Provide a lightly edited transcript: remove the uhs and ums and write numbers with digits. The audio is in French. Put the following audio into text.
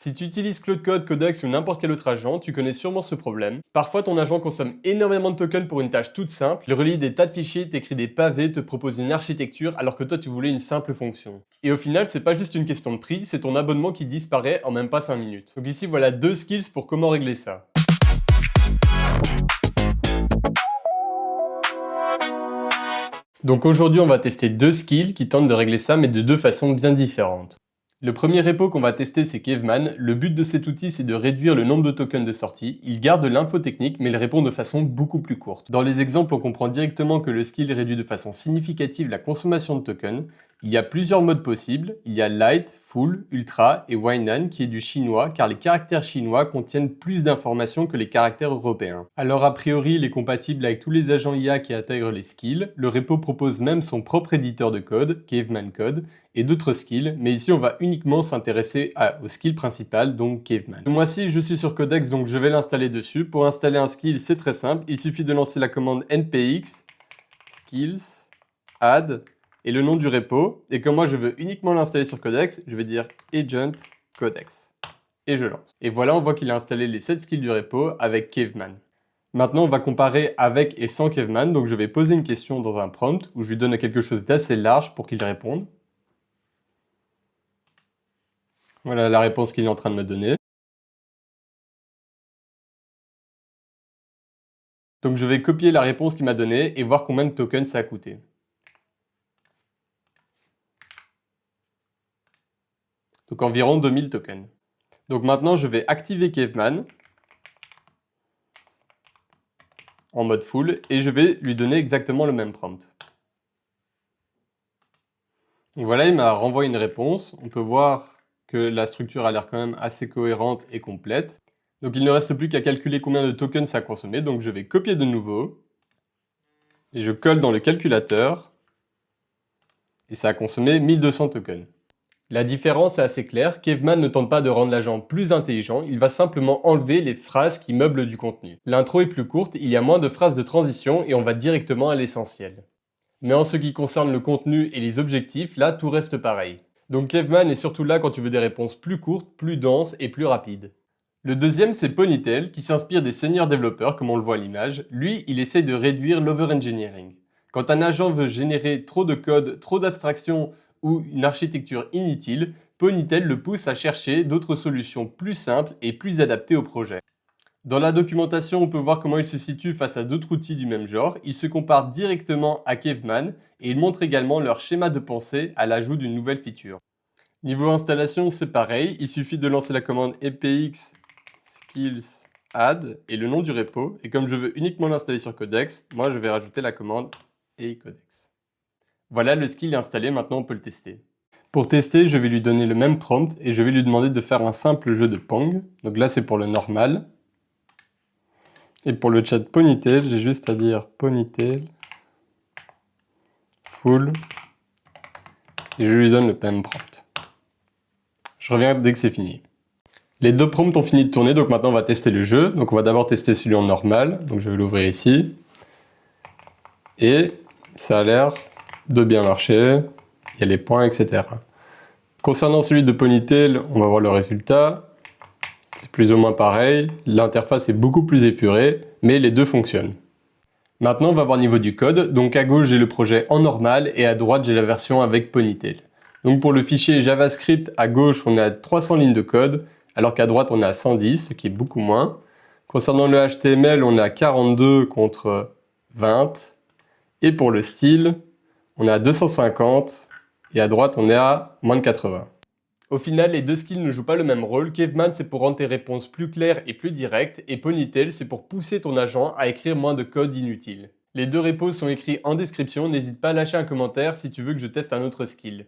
Si tu utilises Claude Code, Codex ou n'importe quel autre agent, tu connais sûrement ce problème. Parfois, ton agent consomme énormément de tokens pour une tâche toute simple, il relie des tas de fichiers, t'écrit des pavés, te propose une architecture, alors que toi tu voulais une simple fonction. Et au final, c'est pas juste une question de prix, c'est ton abonnement qui disparaît en même pas 5 minutes. Donc ici, voilà 2 skills pour comment régler ça. Donc aujourd'hui, on va tester 2 skills qui tentent de régler ça, mais de 2 façons bien différentes. Le premier repo qu'on va tester, c'est Caveman. Le but de cet outil, c'est de réduire le nombre de tokens de sortie. Il garde l'info technique, mais il répond de façon beaucoup plus courte. Dans les exemples, on comprend directement que le skill réduit de façon significative la consommation de tokens. Il y a plusieurs modes possibles. Il y a Light, Full, Ultra et Weinan qui est du chinois, car les caractères chinois contiennent plus d'informations que les caractères européens. Alors a priori, il est compatible avec tous les agents IA qui intègrent les skills. Le repo propose même son propre éditeur de code, Caveman Code, et d'autres skills, mais ici on va uniquement s'intéresser au skill principal, donc Caveman. Moi ci je suis sur Codex, donc je vais l'installer dessus. Pour installer un skill, c'est très simple, il suffit de lancer la commande npx skills add et le nom du repo, et comme moi je veux uniquement l'installer sur Codex, je vais dire agent codex, et je lance. Et voilà, on voit qu'il a installé les 7 skills du repo avec Caveman. Maintenant, on va comparer avec et sans Caveman, donc je vais poser une question dans un prompt où je lui donne quelque chose d'assez large pour qu'il réponde. Voilà la réponse qu'il est en train de me donner. Donc je vais copier la réponse qu'il m'a donnée et voir combien de tokens ça a coûté. Donc environ 2000 tokens. Donc maintenant je vais activer Caveman en mode full et je vais lui donner exactement le même prompt. Donc voilà, il m'a renvoyé une réponse. On peut voir que la structure a l'air quand même assez cohérente et complète. Donc il ne reste plus qu'à calculer combien de tokens ça a consommé. Donc je vais copier de nouveau et je colle dans le calculateur et ça a consommé 1200 tokens. La différence est assez claire, Caveman ne tente pas de rendre l'agent plus intelligent, il va simplement enlever les phrases qui meublent du contenu. L'intro est plus courte, il y a moins de phrases de transition et on va directement à l'essentiel. Mais en ce qui concerne le contenu et les objectifs, là tout reste pareil. Donc Caveman est surtout là quand tu veux des réponses plus courtes, plus denses et plus rapides. Le deuxième, c'est Ponytail, qui s'inspire des seniors développeurs, comme on le voit à l'image. Lui, il essaye de réduire l'over-engineering. Quand un agent veut générer trop de code, trop d'abstractions ou une architecture inutile, Ponytail le pousse à chercher d'autres solutions plus simples et plus adaptées au projet. Dans la documentation, on peut voir comment il se situe face à d'autres outils du même genre. Il se compare directement à Caveman et il montre également leur schéma de pensée à l'ajout d'une nouvelle feature. Niveau installation, c'est pareil. Il suffit de lancer la commande npx skills add et le nom du repo. Et comme je veux uniquement l'installer sur Codex, moi je vais rajouter la commande codex. Voilà, le skill est installé, maintenant on peut le tester. Pour tester, je vais lui donner le même prompt et je vais lui demander de faire un simple jeu de Pong. Donc là c'est pour le normal. Et pour le chat Ponytail, j'ai juste à dire Ponytail full et je lui donne le même prompt. Je reviens dès que c'est fini. Les deux prompts ont fini de tourner, donc maintenant on va tester le jeu. Donc on va d'abord tester celui en normal, donc je vais l'ouvrir ici. Et ça a l'air de bien marcher, il y a les points, etc. Concernant celui de Ponytail, on va voir le résultat. C'est plus ou moins pareil, l'interface est beaucoup plus épurée, mais les deux fonctionnent. Maintenant on va voir au niveau du code, donc à gauche j'ai le projet en normal et à droite j'ai la version avec Ponytail. Donc pour le fichier JavaScript, à gauche on a 300 lignes de code, alors qu'à droite on a 110, ce qui est beaucoup moins. Concernant le HTML, on est à 42 contre 20. Et pour le style, on est à 250 et à droite on est à moins de 80. Au final, les deux skills ne jouent pas le même rôle. Caveman, c'est pour rendre tes réponses plus claires et plus directes, et Ponytail, c'est pour pousser ton agent à écrire moins de code inutile. Les deux repos sont écrits en description, n'hésite pas à lâcher un commentaire si tu veux que je teste un autre skill.